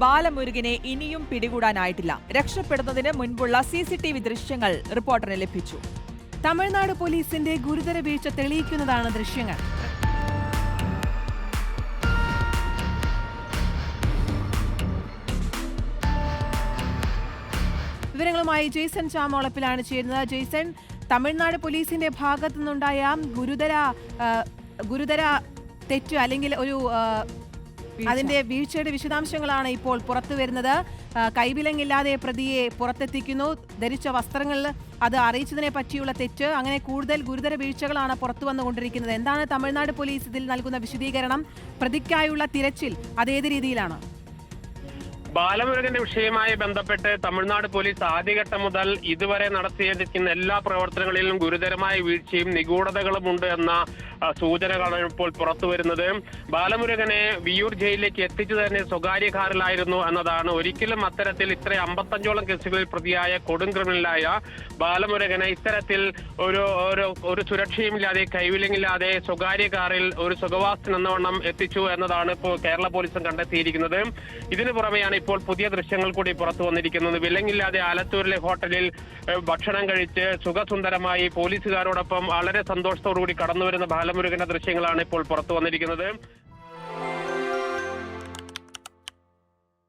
ബാലമുരുകനെ ഇനിയും പിടികൂടാനായിട്ടില്ല. രക്ഷപ്പെടുന്നതിന് മുൻപുള്ള CCTV ദൃശ്യങ്ങൾ റിപ്പോർട്ടറിന് ലഭിച്ചു. തമിഴ്നാട് പോലീസിന്റെ ഗുരുതര വീഴ്ച തെളിയിക്കുന്നതാണ് ദൃശ്യങ്ങൾ. വിവരങ്ങളുമായി ജെയ്സൺ ചാമോളപ്പിലാണ് ചേരുന്നത്. ജെയ്സൺ, തമിഴ്നാട് പോലീസിന്റെ ഭാഗത്തു നിന്നുണ്ടായ ഗുരുതര തെറ്റ് അല്ലെങ്കിൽ ഒരു അതിന്റെ വീഴ്ചയുടെ വിശദാംശങ്ങളാണ് ഇപ്പോൾ പുറത്തു വരുന്നത്. കൈവിലങ്ങില്ലാതെ പ്രതിയെ പുറത്തെത്തിക്കുന്നു. ധരിച്ച വസ്ത്രങ്ങളിൽ അത് അറിയിച്ചതിനെ പറ്റിയുള്ള തെറ്റ്, അങ്ങനെ കൂടുതൽ ഗുരുതര വീഴ്ചകളാണ് പുറത്തു വന്നുകൊണ്ടിരിക്കുന്നത്. എന്താണ് തമിഴ്നാട് പോലീസ് ഇതിൽ നൽകുന്ന വിശദീകരണം? പ്രതിക്കായുള്ള തിരച്ചിൽ അതേത് രീതിയിലാണ്? ബാലമുരുകന്റെ വിഷയവുമായി ബന്ധപ്പെട്ട് തമിഴ്നാട് പോലീസ് ആദ്യഘട്ടം മുതൽ ഇതുവരെ നടത്തിയിരിക്കുന്ന എല്ലാ പ്രവർത്തനങ്ങളിലും ഗുരുതരമായ വീഴ്ചയും നിഗൂഢതകളും ഉണ്ട് എന്ന സൂചനകളാണ് ഇപ്പോൾ പുറത്തു വരുന്നത്. ബാലമുരുകനെ വിയ്യൂർ ജയിലിലേക്ക് എത്തിച്ചു തന്നെ സ്വകാര്യ കാറിലായിരുന്നു എന്നതാണ്. ഒരിക്കലും അത്തരത്തിൽ ഇത്ര 55ഓളം കേസുകളിൽ പ്രതിയായ കൊടും ക്രിമിനലായ ബാലമുരുകനെ ഇത്തരത്തിൽ ഒരു സുരക്ഷയുമില്ലാതെ കൈവിലങ്ങില്ലാതെ സ്വകാര്യ കാറിൽ ഒരു സുഖവാസൻ എന്നവണ്ണം എത്തിച്ചു എന്നതാണ് ഇപ്പോൾ കേരള പോലീസും കണ്ടെത്തിയിരിക്കുന്നത്. ഇതിനു പുറമെയാണ് ഇപ്പോൾ പുതിയ ദൃശ്യങ്ങൾ കൂടി പുറത്തു വന്നിരിക്കുന്നത്. വിലങ്ങില്ലാതെ ആലത്തൂരിലെ ഹോട്ടലിൽ ഭക്ഷണം കഴിച്ച് സുഖസുന്ദരമായി പോലീസുകാരോടൊപ്പം വളരെ സന്തോഷത്തോടുകൂടി കടന്നുവരുന്ന ബാലമുരുകന്റെ ദൃശ്യങ്ങളാണ് ഇപ്പോൾ പുറത്തു വന്നിരിക്കുന്നത്.